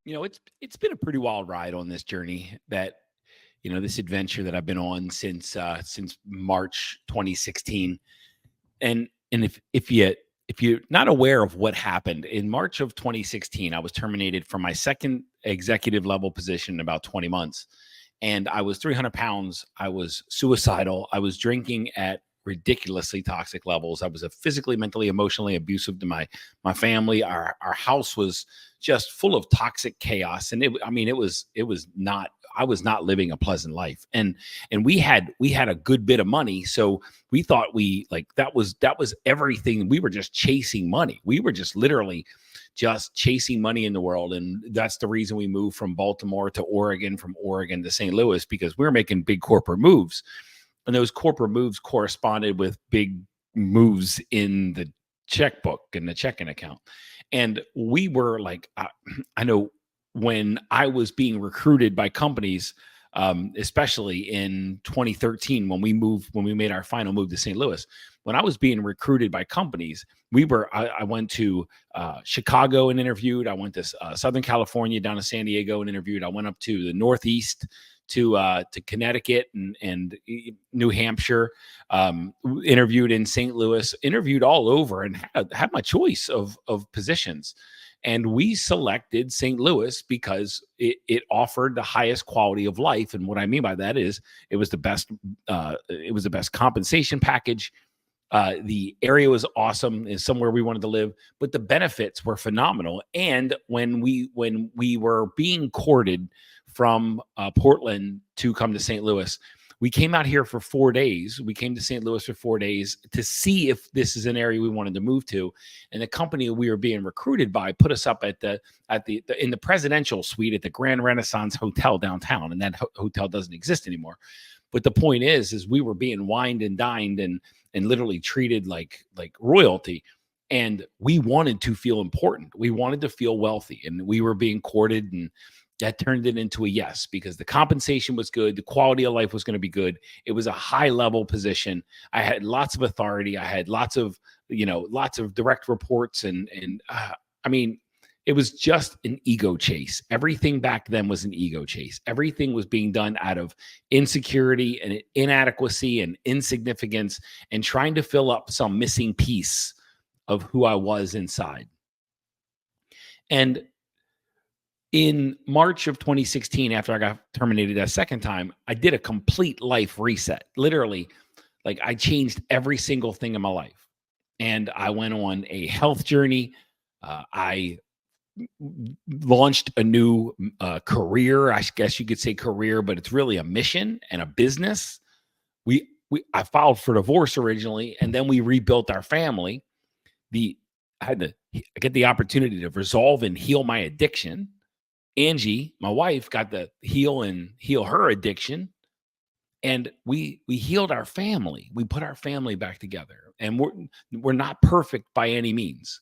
It's been a pretty wild ride on this journey this adventure that I've been on since March 2016. And if you're not aware of what happened in March of 2016, I was terminated from my second executive level position in about 20 months. And I was 300 pounds. I was suicidal. I was drinking at ridiculously toxic levels. I was a physically, mentally, emotionally abusive to my family. Our house was just full of toxic chaos. And it was not, I was not living a pleasant life. And we had a good bit of money. So we thought that was everything. We were just chasing money. We were just literally just chasing money in the world. And that's the reason we moved from Baltimore to Oregon, from Oregon to St. Louis, because we were making big corporate moves. And those corporate moves corresponded with big moves in the checkbook and the checking account. And we were like, I know when I was being recruited by companies, especially in 2013, when we made our final move to St. Louis, when I was being recruited by companies, I went to Chicago and interviewed. I went to Southern California, down to San Diego and interviewed. I went up to the Northeast to Connecticut and New Hampshire, interviewed in St. Louis, interviewed all over, and had my choice of positions. And we selected St. Louis because it offered the highest quality of life. And what I mean by that is it was the best compensation package. The area was awesome, is somewhere we wanted to live, but the benefits were phenomenal. And when we were being courted from Portland to come to St. Louis, we came out here for 4 days. We came to St. Louis for 4 days to see if this is an area we wanted to move to. And the company we were being recruited by put us up in the presidential suite at the Grand Renaissance Hotel downtown, and that hotel doesn't exist anymore. But the point is we were being wined and dined and literally treated like royalty. And we wanted to feel important. We wanted to feel wealthy, and we were being courted, and that turned it into a yes, because the compensation was good. The quality of life was going to be good. It was a high level position. I had lots of authority. I had lots of direct reports. It was just an ego chase. Everything back then was an ego chase. Everything was being done out of insecurity and inadequacy and insignificance, and trying to fill up some missing piece of who I was inside. And in March of 2016, after I got terminated a second time, I did a complete life reset. Literally, I changed every single thing in my life. And I went on a health journey. I launched a new career. I guess you could say career, but it's really a mission and a business. I filed for divorce originally, and then we rebuilt our family. I had to get the opportunity to resolve and heal my addiction. Angie, my wife, got to heal her addiction. And we healed our family. We put our family back together. And we're not perfect by any means,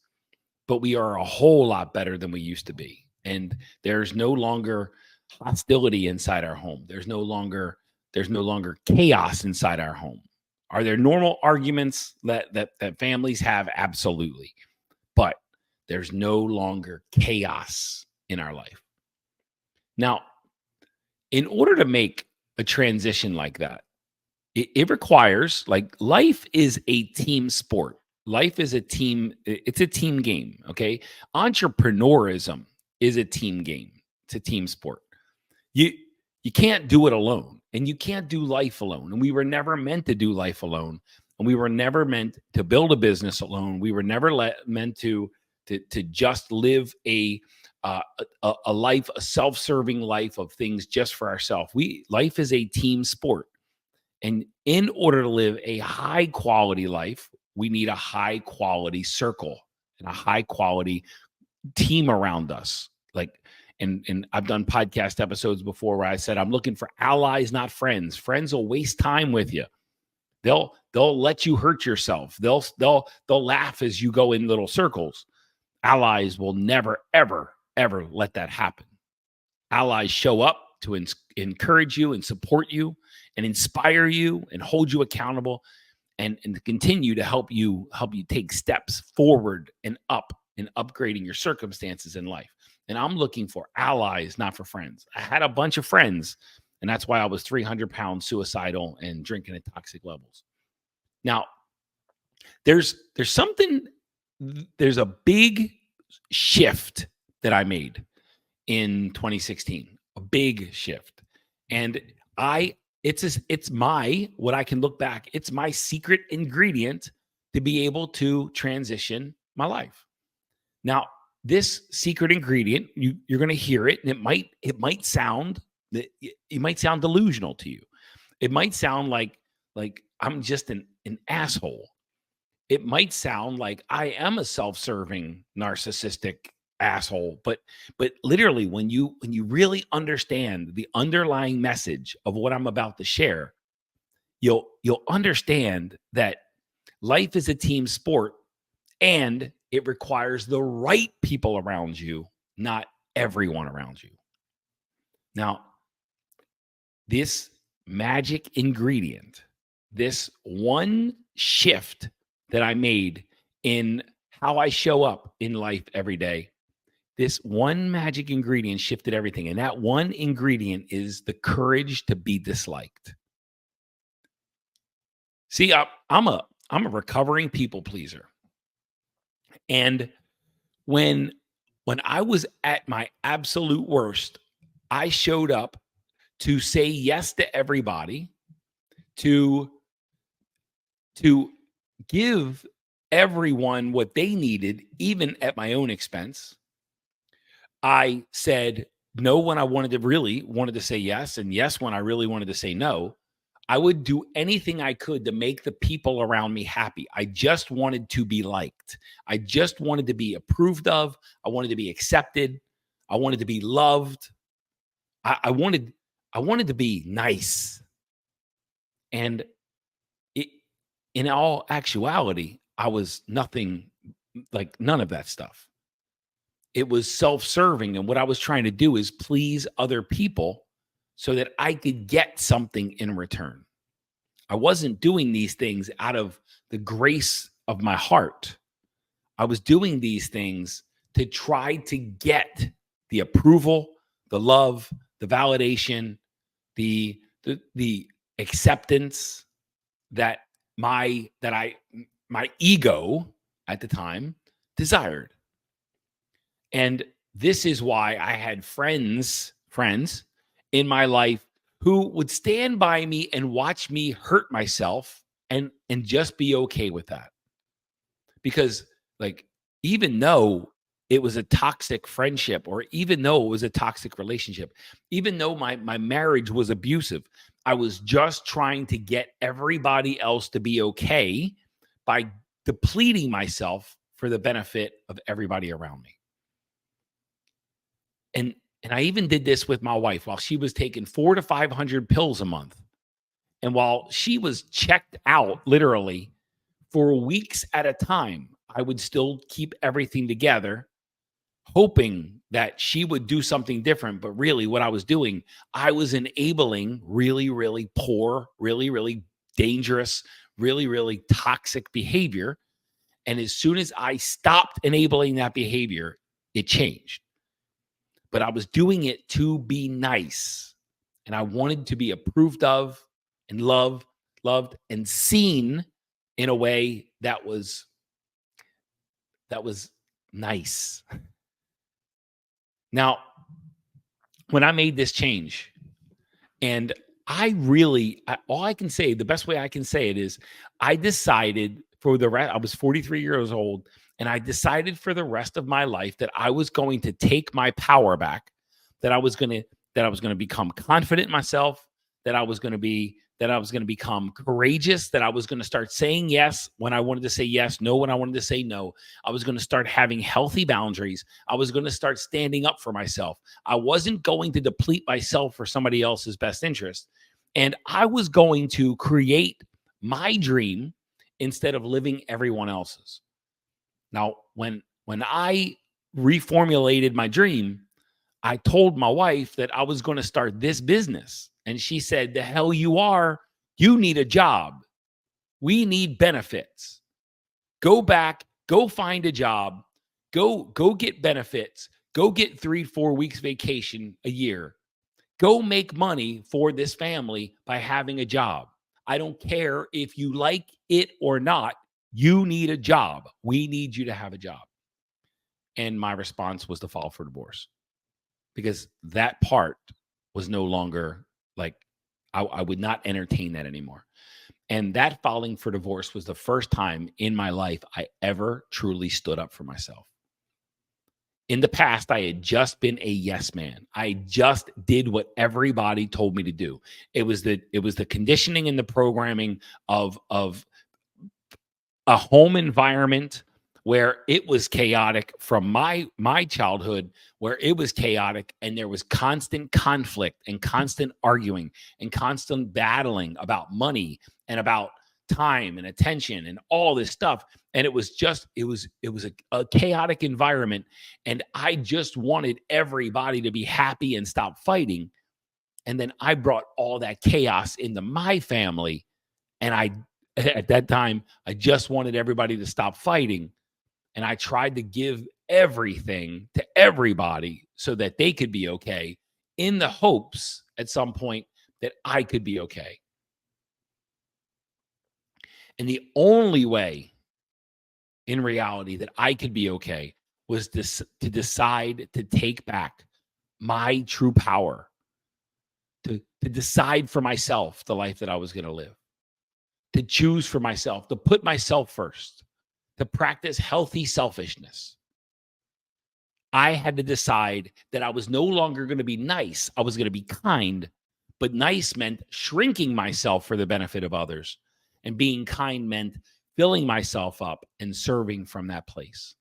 but we are a whole lot better than we used to be. And there's no longer hostility inside our home. There's no longer chaos inside our home. Are there normal arguments that families have? Absolutely. But there's no longer chaos in our life. Now, in order to make a transition like that, it requires, life is a team sport. Life is it's a team game, okay? Entrepreneurism is a team game. It's a team sport. You can't do it alone, and you can't do life alone. And we were never meant to do life alone, and we were never meant to build a business alone. We were never meant to just live a life, a self-serving life of things just for ourselves. Life is a team sport. And in order to live a high quality life, we need a high quality circle and a high quality team around us. And I've done podcast episodes before where I said, I'm looking for allies, not friends. Friends will waste time with you. They'll let you hurt yourself. They'll laugh as you go in little circles. Allies will never, ever let that happen. Allies show up to encourage you and support you and inspire you and hold you accountable and continue to help you take steps forward and up in upgrading your circumstances in life. And I'm looking for allies, not for friends. I had a bunch of friends, and that's why I was 300 pounds suicidal and drinking at toxic levels. Now, there's something, there's a big shift that I made in 2016, a big shift. And it's my, what I can look back, it's my secret ingredient to be able to transition my life. Now, this secret ingredient, you're going to hear it, and it might sound delusional to you. It might sound like I'm just an asshole. It might sound like I am a self-serving, narcissistic asshole, but literally when you really understand the underlying message of what I'm about to share, you'll understand that life is a team sport, and it requires the right people around you, not everyone around you. Now, this magic ingredient, this one shift that I made in how I show up in life every day, this one magic ingredient shifted everything. And that one ingredient is the courage to be disliked. See, I'm a recovering people pleaser. And when I was at my absolute worst, I showed up to say yes to everybody, to give everyone what they needed, even at my own expense. I said no when I wanted to say yes, and yes when I really wanted to say no. I would do anything I could to make the people around me happy. I just wanted to be liked. I just wanted to be approved of. I wanted to be accepted. I wanted to be loved. I wanted to be nice. And it, in all actuality, I was nothing, like none of that stuff. It was self-serving, and what I was trying to do is please other people so that I could get something in return. I wasn't doing these things out of the grace of my heart. I was doing these things to try to get the approval, the love, the validation, the acceptance that my ego at the time desired. And this is why I had friends in my life who would stand by me and watch me hurt myself and just be okay with that. Because like, even though it was a toxic friendship, or even though it was a toxic relationship, even though my marriage was abusive, I was just trying to get everybody else to be okay by depleting myself for the benefit of everybody around me. And I even did this with my wife while she was taking 400 to 500 pills a month. And while she was checked out literally for weeks at a time, I would still keep everything together, hoping that she would do something different. But really, what I was doing, I was enabling really, really poor, really, really dangerous, really, really toxic behavior. And as soon as I stopped enabling that behavior, it changed. But I was doing it to be nice. And I wanted to be approved of and loved and seen in a way that was nice. Now, when I made this change, and all I can say, the best way I can say it is, I decided for the rest, I was 43 years old, and I decided for the rest of my life that I was going to take my power back, that I was going to become confident in myself, that I was going to become courageous, that I was going to start saying yes when I wanted to say yes, no when I wanted to say no. I was going to start having healthy boundaries. I was going to start standing up for myself. I wasn't going to deplete myself for somebody else's best interest. And I was going to create my dream instead of living everyone else's. Now, when I reformulated my dream, I told my wife that I was going to start this business. And she said, "The hell you are. You need a job. We need benefits. Go back, go find a job, go get benefits, Go get 3, 4 weeks vacation a year. Go make money for this family by having a job. I don't care if you like it or not. You need a job. We need you to have a job. And my response was to file for divorce because that part was no longer like, I would not entertain that anymore. And that filing for divorce was the first time in my life I ever truly stood up for myself. In the past, I had just been a yes man. I just did what everybody told me to do. It was the conditioning and the programming of a home environment where it was chaotic from my childhood, where it was chaotic and there was constant conflict and constant arguing and constant battling about money and about time and attention and all this stuff. And it was a chaotic environment, and I just wanted everybody to be happy and stop fighting. And then I brought all that chaos into my family, and I at that time I just wanted everybody to stop fighting, and I tried to give everything to everybody so that they could be okay, in the hopes at some point that I could be okay. And the only way in reality that I could be okay was this, to decide to take back my true power, to decide for myself the life that I was going to live, to choose for myself, to put myself first, to practice healthy selfishness. I had to decide that I was no longer going to be nice. I was going to be kind, but nice meant shrinking myself for the benefit of others. And being kind meant filling myself up and serving from that place.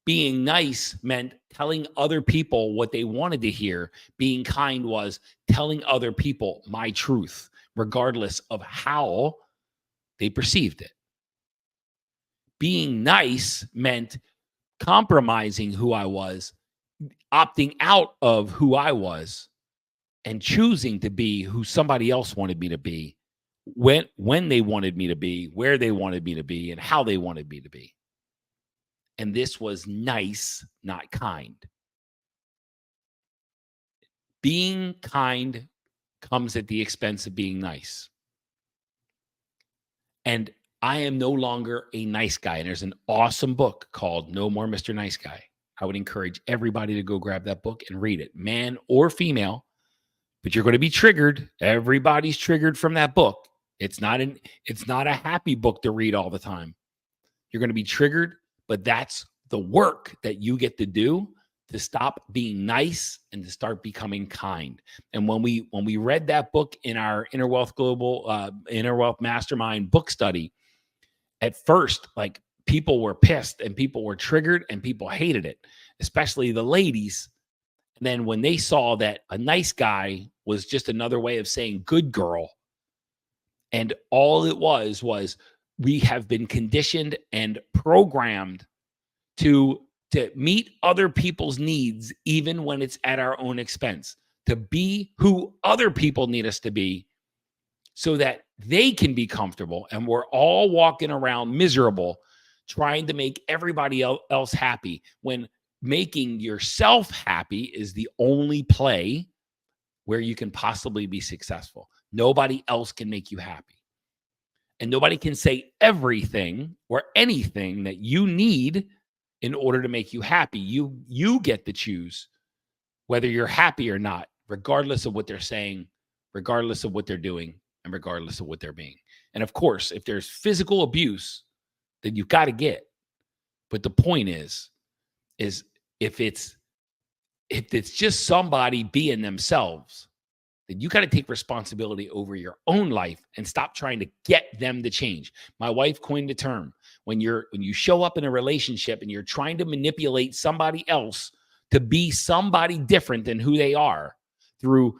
Being nice meant telling other people what they wanted to hear. Being kind was telling other people my truth, regardless of how they perceived it. Being nice meant compromising who I was, opting out of who I was, and choosing to be who somebody else wanted me to be, when they wanted me to be, where they wanted me to be, and how they wanted me to be. And this was nice, not kind. Being kind comes at the expense of being nice. And I am no longer a nice guy. And there's an awesome book called No More Mr. Nice Guy. I would encourage everybody to go grab that book and read it, man or female. But you're going to be triggered. Everybody's triggered from that book. It's not a happy book to read all the time. You're going to be triggered, but that's the work that you get to do to stop being nice and to start becoming kind. And when we read that book in our Inner Wealth Global Inner Wealth Mastermind book study, at first, like, people were pissed and people were triggered and people hated it, especially the ladies. And then when they saw that a nice guy was just another way of saying good girl, and all it was we have been conditioned and programmed to meet other people's needs, even when it's at our own expense, to be who other people need us to be so that they can be comfortable. And we're all walking around miserable, trying to make everybody else happy, when making yourself happy is the only play where you can possibly be successful. Nobody else can make you happy. And nobody can say everything or anything that you need in order to make you happy. You get to choose whether you're happy or not, regardless of what they're saying, regardless of what they're doing, and regardless of what they're being. And of course, if there's physical abuse, then you've got to get. But the point is if it's just somebody being themselves, then you got to take responsibility over your own life and stop trying to get them to change. My wife coined a term: when you show up in a relationship and you're trying to manipulate somebody else to be somebody different than who they are through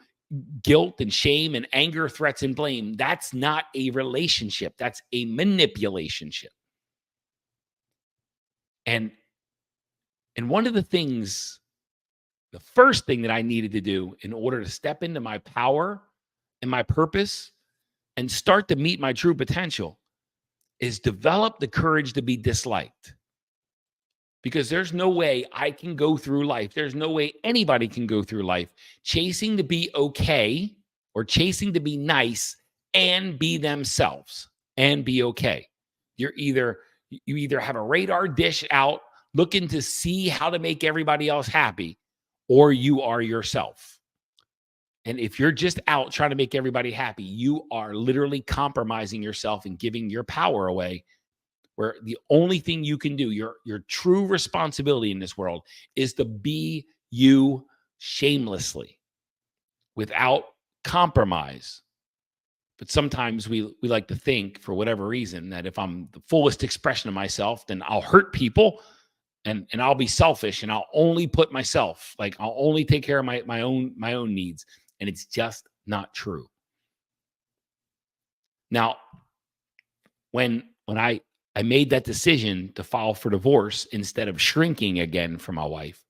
guilt and shame and anger, threats and blame, that's not a relationship. That's a manipulationship. And one of the things, the first thing that I needed to do in order to step into my power and my purpose and start to meet my true potential is develop the courage to be disliked. because there's no way I can go through life. There's no way anybody can go through life chasing to be okay or chasing to be nice and be themselves and be okay. You either have a radar dish out looking to see how to make everybody else happy, or you are yourself. And if you're just out trying to make everybody happy, you are literally compromising yourself and giving your power away, where the only thing you can do, your true responsibility in this world, is to be you shamelessly without compromise. But sometimes we like to think, for whatever reason, that if I'm the fullest expression of myself, then I'll hurt people and I'll be selfish and I'll only put myself, like I'll only take care of my own needs. And it's just not true. Now, when I made that decision to file for divorce instead of shrinking again for my wife,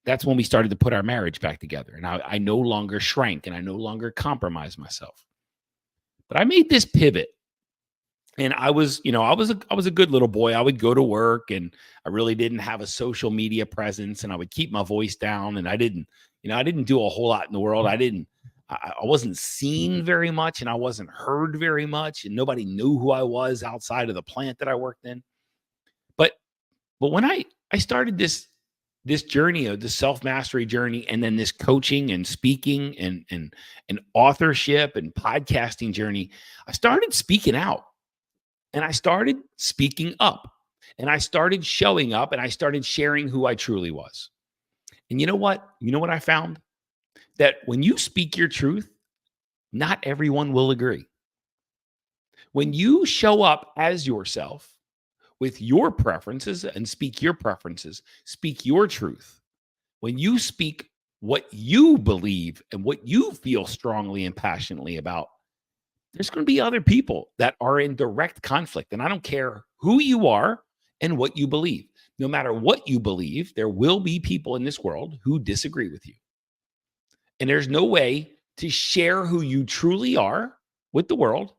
that's when we started to put our marriage back together. And I no longer shrank and I no longer compromised myself. But I made this pivot. And I was a good little boy. I would go to work and I really didn't have a social media presence and I would keep my voice down and I didn't do a whole lot in the world. I wasn't seen very much and I wasn't heard very much and nobody knew who I was outside of the plant that I worked in. But but when I started this journey of the self-mastery journey and then this coaching and speaking and authorship and podcasting journey, I started speaking out. And I started speaking up and I started showing up and I started sharing who I truly was. And you know what? You know what I found? That when you speak your truth, not everyone will agree. When you show up as yourself with your preferences and speak your preferences, speak your truth, when you speak what you believe and what you feel strongly and passionately about, there's going to be other people that are in direct conflict. And I don't care who you are and what you believe. No matter what you believe, there will be people in this world who disagree with you. And there's no way to share who you truly are with the world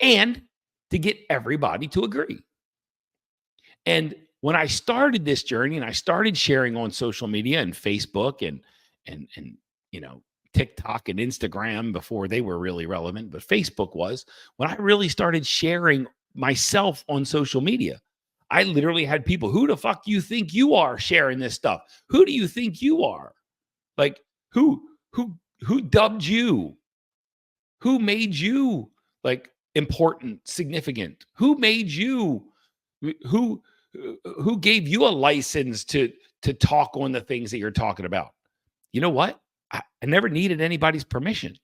and to get everybody to agree. And when I started this journey and I started sharing on social media and Facebook and you know TikTok and Instagram before they were really relevant, but Facebook was, when I really started sharing myself on social media. I literally had people, who the fuck you think you are sharing this stuff? Who do you think you are? Like who dubbed you? Who made you like important, significant? Who made you who who gave you a license to talk on the things that you're talking about? You know what? I never needed anybody's permission,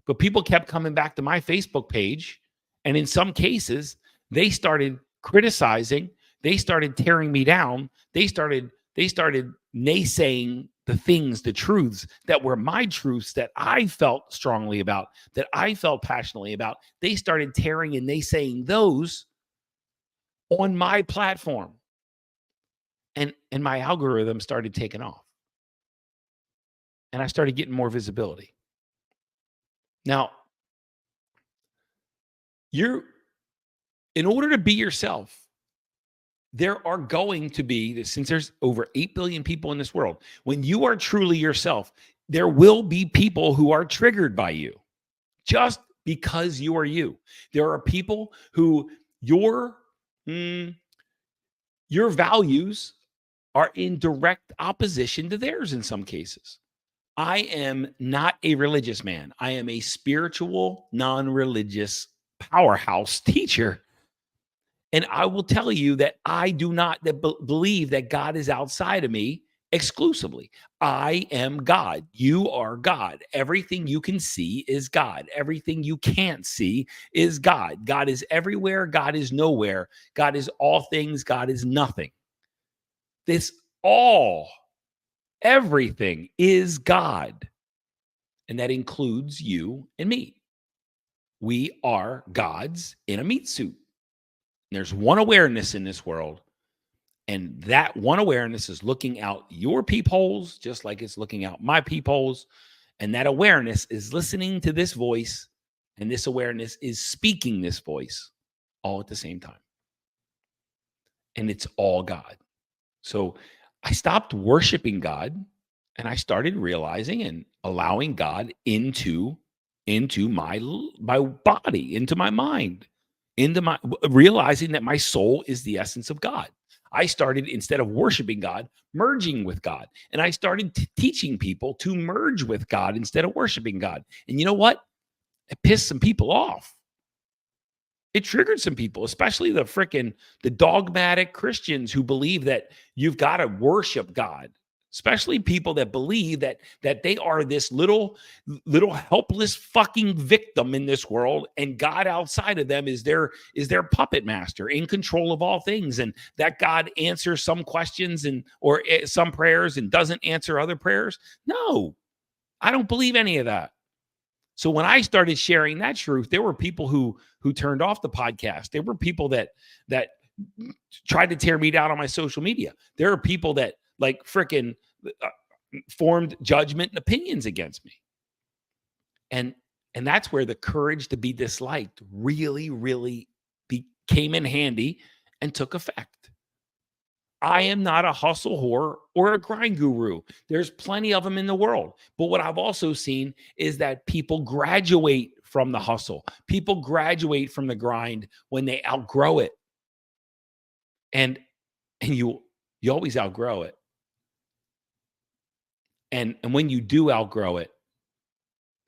but people kept coming back to my Facebook page, and in some cases, they started criticizing, they started tearing me down, they started naysaying the things, the truths that were my truths that I felt strongly about, that I felt passionately about. They started tearing and naysaying those on my platform, and my algorithm started taking off, and I started getting more visibility. Now, you're in order to be yourself, there are going to be, since there's over 8 billion people in this world, when you are truly yourself, there will be people who are triggered by you just because you are you. There are people who mm, your values are in direct opposition to theirs in some cases. I am not a religious man. I am a spiritual, non-religious powerhouse teacher. And I will tell you that I do not believe that God is outside of me exclusively. I am God. You are God. Everything you can see is God. Everything you can't see is God. God is everywhere. God is nowhere. God is all things. God is nothing. This all, everything is God. And that includes you and me. We are gods in a meat suit. There's one awareness in this world, and that one awareness is looking out your peepholes, just like it's looking out my peepholes. And that awareness is listening to this voice, and this awareness is speaking this voice all at the same time. And it's all God. So I stopped worshiping God and I started realizing and allowing God into my body, into my mind, into my realizing that my soul is the essence of God. I started, instead of worshiping God, merging with God. And I started teaching people to merge with God instead of worshiping God. And you know what? It pissed some people off. It triggered some people, especially the dogmatic Christians who believe that you've got to worship God. Especially people that believe that they are this little helpless fucking victim in this world, and God outside of them is their puppet master in control of all things, and that God answers some questions or some prayers and doesn't answer other prayers. No, I don't believe any of that. So when I started sharing that truth, there were people who turned off the podcast. There were people that tried to tear me down on my social media. There are people that like freaking formed judgment and opinions against me. And that's where the courage to be disliked really, really came in handy and took effect. I am not a hustle whore or a grind guru. There's plenty of them in the world. But what I've also seen is that people graduate from the hustle. People graduate from the grind when they outgrow it. And you always outgrow it. And when you do outgrow it,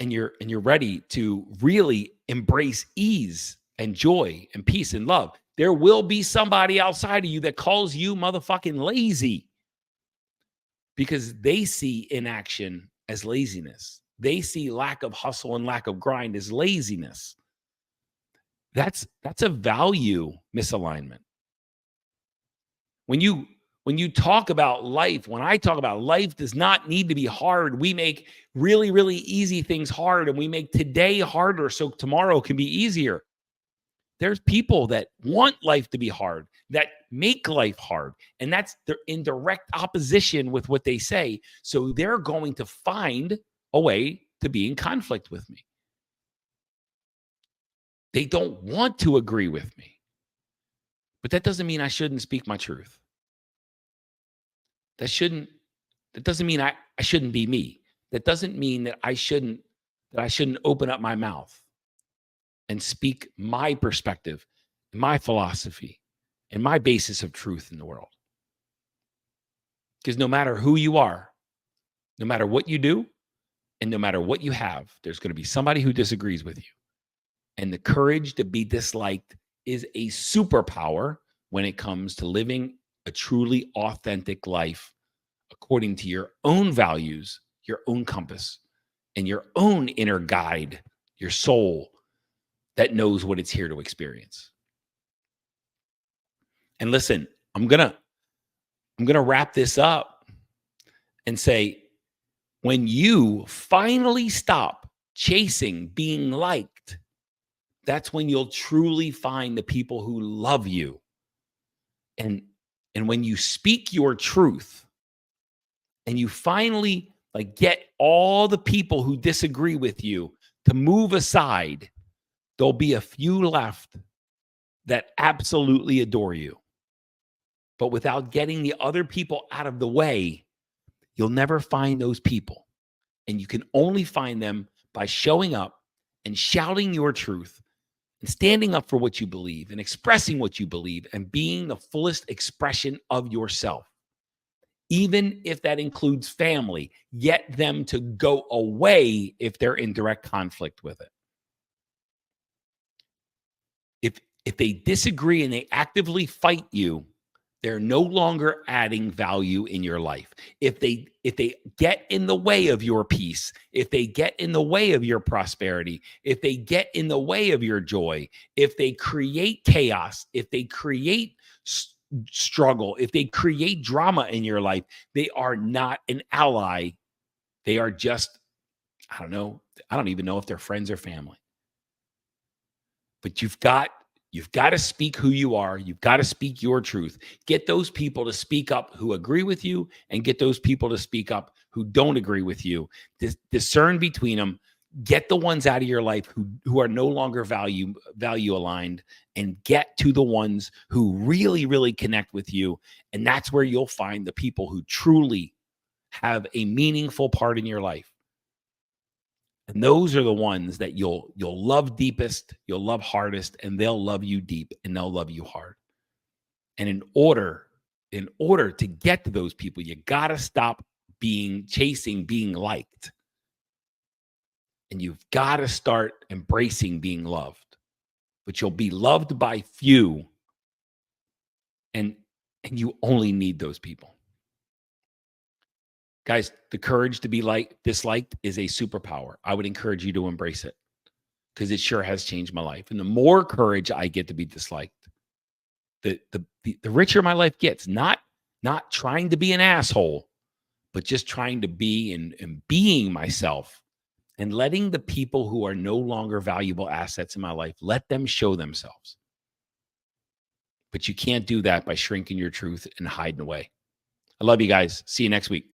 and you're ready to really embrace ease and joy and peace and love, there will be somebody outside of you that calls you motherfucking lazy, because they see inaction as laziness. They see lack of hustle and lack of grind as laziness. That's a value misalignment. When you talk about life, when I talk about life does not need to be hard. We make really, really easy things hard, and we make today harder so tomorrow can be easier. There's people that want life to be hard, that make life hard, and they're in direct opposition with what they say. So they're going to find a way to be in conflict with me. They don't want to agree with me. But that doesn't mean I shouldn't speak my truth. That doesn't mean I shouldn't be me. That doesn't mean that I shouldn't open up my mouth and speak my perspective, my philosophy, and my basis of truth in the world. Because no matter who you are, no matter what you do, and no matter what you have, there's going to be somebody who disagrees with you. And the courage to be disliked is a superpower when it comes to living a truly authentic life according to your own values, your own compass, and your own inner guide, your soul that knows what it's here to experience. And listen, I'm gonna wrap this up and say, when you finally stop chasing being liked, that's when you'll truly find the people who love you. And when you speak your truth and you finally get all the people who disagree with you to move aside, there'll be a few left that absolutely adore you. But without getting the other people out of the way, you'll never find those people. And you can only find them by showing up and shouting your truth and standing up for what you believe and expressing what you believe and being the fullest expression of yourself. Even if that includes family, get them to go away if they're in direct conflict with it. If they disagree and they actively fight you, they're no longer adding value in your life. If they get in the way of your peace, if they get in the way of your prosperity, if they get in the way of your joy, if they create chaos, if they create struggle, if they create drama in your life, they are not an ally. They are just, I don't know. I don't even know if they're friends or family. But you've got to speak who you are. You've got to speak your truth. Get those people to speak up who agree with you, and get those people to speak up who don't agree with you. Discern between them. Get the ones out of your life who are no longer value aligned, and get to the ones who really, really connect with you. And that's where you'll find the people who truly have a meaningful part in your life. And those are the ones that you'll love deepest, you'll love hardest, and they'll love you deep and they'll love you hard. And in order to get to those people, you got to stop chasing being liked. And you've got to start embracing being loved. But you'll be loved by few, and you only need those people. Guys, the courage to be disliked is a superpower. I would encourage you to embrace it, because it sure has changed my life. And the more courage I get to be disliked, the richer my life gets. Not trying to be an asshole, but just trying to be and being myself, and letting the people who are no longer valuable assets in my life, let them show themselves. But you can't do that by shrinking your truth and hiding away. I love you guys. See you next week.